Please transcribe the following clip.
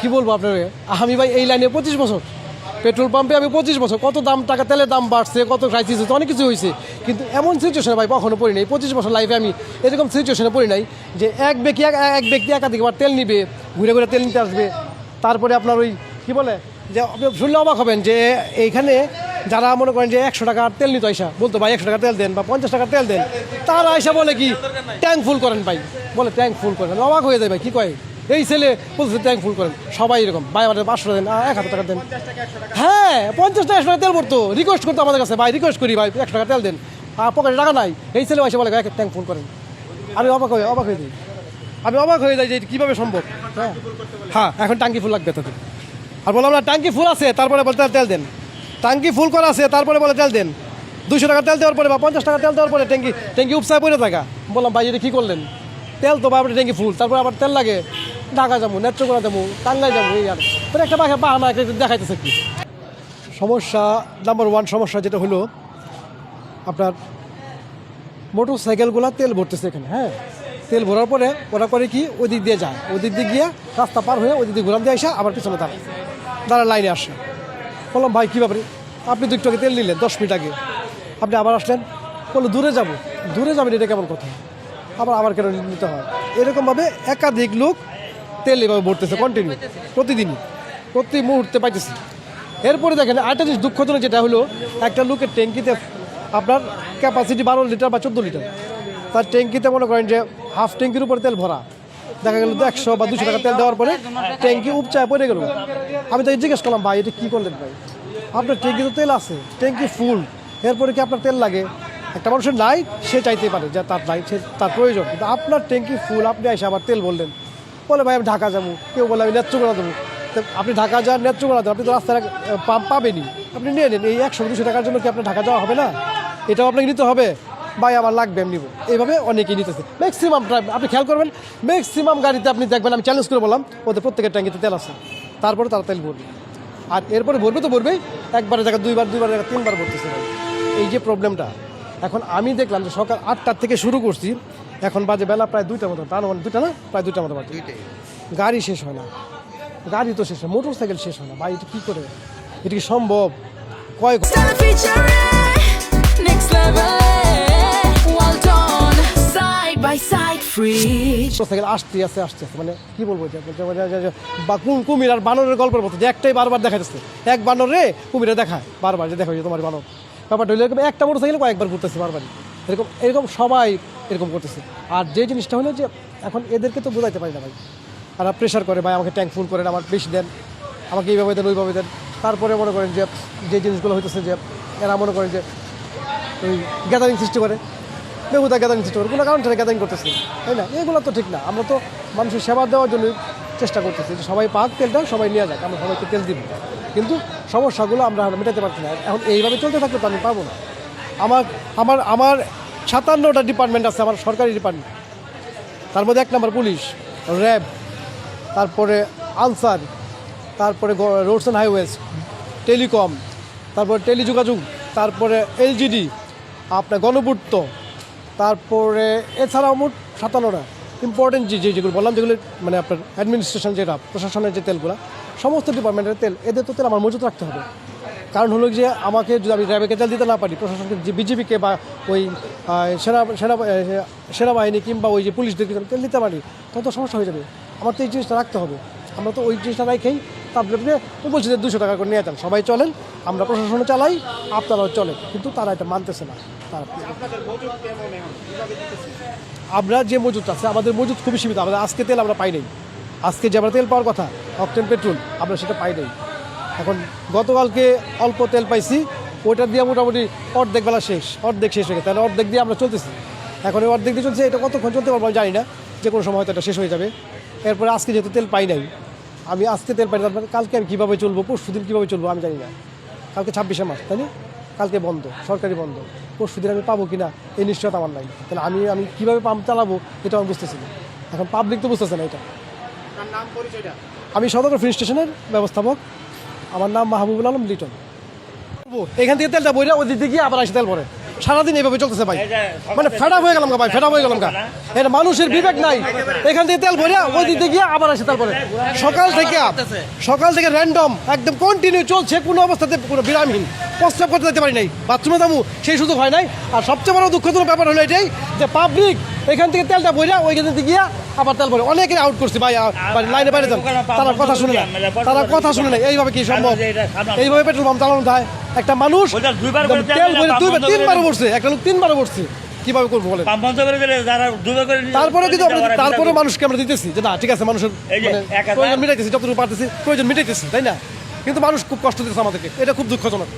কি বলবো আপনার, আমি ভাই এই লাইনে 25 বছর, পেট্রোল পাম্পে আমি 25 বছর, কত দাম টাকা তেলের দাম বাড়ছে, কত ক্রাইসিস হচ্ছে, অনেক কিছু হয়েছে, কিন্তু এমন সিচুয়েশনে ভাই কখনো পড়ি নাই। 25 বছর লাইফে আমি এরকম সিচুয়েশনে পড়ি নাই যে এক ব্যক্তি একাধিকবার তেল নিবে, ঘুরে ঘুরে তেল নিতে আসবে। তারপরে আপনার ওই কি বলে যে আপনি শুনলে অবাক হবেন যে এইখানে যারা মনে করেন যে 100 টাকার তেল নিত আইসা বলতো ভাই 100 টাকা তেল দেন বা 50 টাকার তেল দেন, তারা আইসা বলে কি ট্যাঙ্ক ফুল করেন ভাই, বলে ট্যাঙ্ক ফুল করেন। অবাক হয়ে যায় ভাই, কি কয় এই ছেলে বলছে ট্যাঙ্ক ফুল করেন, সবাই এরকম ভাই আমাদের 500 দেন, 1000 টাকা দেন। হ্যাঁ 50 টাকা 100 টাকা তেল পড়তো, রিকোয়েস্ট করতো আমাদের কাছে, ভাই রিকোয়েস্ট করি ভাই 100 টাকা তেল দেন, পকেটে টাকা নাই, এই ছেলে এসে বলে ট্যাঙ্ক ফুল করেন। আমি অবাক হয়ে যাই, আমি অবাক হয়ে যাই যে কীভাবে সম্ভব। হ্যাঁ এখন ট্যাঙ্কি ফুল লাগবে তাদের, আর বললাম না ট্যাঙ্কি ফুল আছে তারপরে বলে তেল দেন, ট্যাঙ্কি ফুল করা আছে তারপরে বলে তেল দেন, 200 টাকা তেল দেওয়ার পরে বা 50 টাকা তেল দেওয়ার পরে ট্যাঙ্কি উপসায় পড়ে থাকা। বললাম ভাই এটা কী করলেন, তেল তো আপনি ট্যাঙ্কি ফুল, তারপরে আবার তেল লাগে, ঢাকা যাবো, নেত্রকোনা যাবো, টাঙ্গাই যাবো, এই আর মানে একটা বাহানা দেখাইতেছে কি। সমস্যা নাম্বার 1 সমস্যা যেটা হলো আপনার মোটর সাইকেলগুলো তেল ভরতেছে এখানে। হ্যাঁ তেল ভরার পরে ওরা করে কি ওই দিক দিয়ে যায়, ওই দিক দিয়ে গিয়ে রাস্তা পার হয়ে ওই দিক দিয়ে ঘুরান দিয়ে আসা আবার পিছনে দাঁড়া লাইনে আসে। বললাম ভাই কী ব্যাপারে, আপনি তো একটু আগে তেল নিলেন 10 মিনিট আগে, আপনি আবার আসলেন, বললো দূরে যাবেন, এটা কেমন কথা, আবার কেন নিতে হয়। এরকমভাবে একাধিক লোক তেল এভাবে ভরতেছে কন্টিনিউ, প্রতিদিনই প্রতি মুহূর্তে পাইতেছে। এরপরে দেখেন আরেকটা জিনিস দুঃখজনক যেটা হলো, একটা লোকের ট্যাঙ্কিতে আপনার ক্যাপাসিটি 12 লিটার বা 14 লিটার, তার ট্যাঙ্কিতে মনে করেন যে হাফ ট্যাঙ্কির উপরে তেল ভরা, দেখা গেল 100 বা 200 টাকা তেল দেওয়ার পরে ট্যাঙ্কি উপচায় পড়ে গেল। আমি তাকে জিজ্ঞেস করলাম ভাই এটা কী করলেন ভাই, আপনার ট্যাঙ্কি তো তেল আছে, ট্যাঙ্কি ফুল, এরপরে কি আপনার তেল লাগে? একটা মানুষের নাই সে চাইতে পারে যে তার নাই, সে তার প্রয়োজন, কিন্তু আপনার ট্যাঙ্কি ফুল, আপনি এসে আবার তেল বললেন। বলে ভাই আমি ঢাকা যাবো, কেউ বলে আমি নেত্রকোনা দেবো। আপনি ঢাকা যান, নেত্রকোনা দেবো, আপনি তো রাস্তায় পাম্প পাবেনই, আপনি নিয়ে নেন। এই 100-200 টাকার জন্য কি আপনার ঢাকা যাওয়া হবে না? এটাও আপনাকে নিতে হবে, ভাই আমার লাগবে আমি নিব। এইভাবে অনেকেই নিতেছে। ম্যাক্সিমাম আপনি খেয়াল করবেন, ম্যাক্সিমাম গাড়িতে আপনি দেখবেন, আমি চ্যালেঞ্জ করে বললাম ওদের প্রত্যেকের ট্যাঙ্কিতে তেল আছে, তারপরে তারা তেল ভরবে। আর এরপরে ভরবে তো ভরবেই, একবারের জায়গায় দুইবার জায়গায় 3বার ভরতেছে। এই যে প্রবলেমটা, এখন আমি দেখলাম যে সকাল 8টার থেকে শুরু করছি, এখন বাজে বেলা প্রায় 2টার মতো, তার মানে 2টা না, প্রায় 2টার মতো বাজে, গাড়ি শেষ হয় না, গাড়ি তো শেষ হয়, মোটর সাইকেল শেষ হয় না। ভাই এটা কী করে, এটা কি সম্ভব? কয় সাইকেল আসতে মানে কি বলবো, বা কুমির আর বানরের গল্পের মতো, যে একটাই বারবার দেখা যাচ্ছে, এক বানর রে কুমিরে দেখায় বারবার, যে দেখা যায় তোমার বানর। ব্যাপারটা হলো এরকম, একটা মোটর সাইকেল কয়েকবার ঘুরতেছে বারবারই, এরকম সবাই এরকম করতেছে। আর যে জিনিসটা হলো যে এখন এদেরকে তো বোঝাইতে পারি না ভাই, আর প্রেশার করে ভাই আমাকে ট্যাঙ্ক ফুল করেন, আমার বেশি দেন, আমাকে এইভাবে দেন ওইভাবে দেন। তারপরে মনে করেন যে জিনিসগুলো হইতেছে যে এরা মনে করেন যে ওই গ্যাদারিং সৃষ্টি করে, বেহুদা গ্যাদারিং সৃষ্টি করে, কোনো কারণ ছাড়া গ্যাদারিং করতেছে, তাই না? এগুলো তো ঠিক না। আমরা তো মানুষের সেবা দেওয়ার জন্য চেষ্টা করতেছি যে সবাই পাক তেলটা, সবাই নিয়ে যাক, আমরা সবাইকে তেল দিব, কিন্তু সমস্যাগুলো আমরা মেটাতে পারছি না। এখন এইভাবে চলতে থাকলে তো আমি পাবো না। আমার 57টা ডিপার্টমেন্ট আছে, আমার সরকারি ডিপার্টমেন্ট, তার মধ্যে 1 নম্বর পুলিশ, র্যাব, তারপরে আনসার, তারপরে রোডস অ্যান্ড হাইওয়েজ, টেলিকম, তারপরে টেলিযোগাযোগ, তারপরে এলজিডি, আপনার গণপূর্ত, তারপরে এছাড়াও মোট 57টা ইম্পর্টেন্ট যেগুলো বললাম, যেগুলো মানে আপনার অ্যাডমিনিস্ট্রেশন, যেটা প্রশাসনের যে তেলগুলো, সমস্ত ডিপার্টমেন্টের তেল, এদের তো তেল আমার মজুত রাখতে হবে। কারণ হলো যে আমাকে যদি আমি র্যাবেকে তেল দিতে না পারি, প্রশাসনকে যে বিজিবিকে বা ওই সেনাবাহিনী কিংবা ওই যে পুলিশদেরকে তেল দিতে পারি, তত সমস্যা হয়ে যাবে। আমার তো এই জিনিসটা রাখতে হবে। আমরা তো ওই জিনিসটা রাখেই তারপরে বলছি যে 200 টাকা করে নিয়ে যান, সবাই চলেন, আমরা প্রশাসনে চালাই, আপনারাও চলেন, কিন্তু তারা এটা মানতেছে না। আমরা যে মজুত আছে, আমাদের মজুত খুবই সীমিত। আমাদের আজকে তেল আমরা পাই নাই, আজকে যে আমরা তেল পাওয়ার কথা অকটেন পেট্রোল, আমরা সেটা পাই নাই। এখন গতকালকে অল্প তেল পাইছি, ওইটা দিয়ে মোটামুটি অর্ধেক বেলা অর্ধেক শেষ হয়ে গেছে, তাহলে অর্ধেক দিয়ে আমরা চলতেছি। এখন ওই অর্ধেক দিয়ে চলছে, এটা কতক্ষণ চলতে পারবো আমি জানি না, যে কোনো সময় হয়তো এটা শেষ হয়ে যাবে। এরপরে আজকে যেহেতু তেল পাই নাই, আমি আজকে তেল পাই, তারপরে কালকে আমি কীভাবে চলবো, পরশুদিন কীভাবে চলবো আমি জানি না। কালকে 26শে মার্চ, তাই না? কালকে বন্ধ, সরকারি বন্ধ, পরশুদিন আমি পাবো কিনা এই নিশ্চয়তা আমার নাই। তাহলে আমি কীভাবে পাম্প চালাবো এটা আমি বুঝতেছি না। এখন পাবলিক তো বুঝতেছে না এটা। আমি সদর ফিল স্টেশনের ব্যবস্থাপক, আমার নাম মাহবুবুল আলম লিটন। এখান থেকে তেলটা বইরা ওই দিকে গিয়ে আবার আসে তেল ভরে, সারাদিন এইভাবে চলতেছে ভাই, মানে ফেড আপ হয়ে গেলাম ভাই, ফেড আপ হয়ে গেলাম। এটা মানুষের বিবেক নাই, এখান থেকে তেল ভরে ওই দিকে গিয়ে আবার আসে তেল ভরে। সকাল থেকে র্যান্ডম একদম কন্টিনিউ চলছে, কোনো অবস্থাতে কোনো বিরামহীন, প্রস্রাব করতে যেতে পারি নাই, বাথরুমে দামু সেই সুযোগ হয় নাই। আর সবচেয়ে বড় দুঃখজনক ব্যাপার হলো এটাই যে পাবলিক এখান থেকে তেলটা ভরে ওইখান থেকে গিয়ে আবার তেল ভরে, অনেকে আউট করছে ভাই, লাইনে বাইরে যান, তারা কথা শুনে না, এইভাবে কি সম্ভব? এইভাবে পেট্রোল পাম্প চালানো যায়? একটা মানুষ তেল ভরে 2-3 বসছে, একটা লোক 3 বসছে, কিভাবে করবো বলেন? তারপরে কিন্তু তারপরে মানুষকে আমরা দিতেছি যে না ঠিক আছে, মানুষের প্রয়োজন মিটাইতেছি, যতটুকু পারতেছি প্রয়োজন মিটাইতেছি, তাই না? কিন্তু মানুষ খুব কষ্ট দিতেছে আমাদেরকে, এটা খুব দুঃখজনক।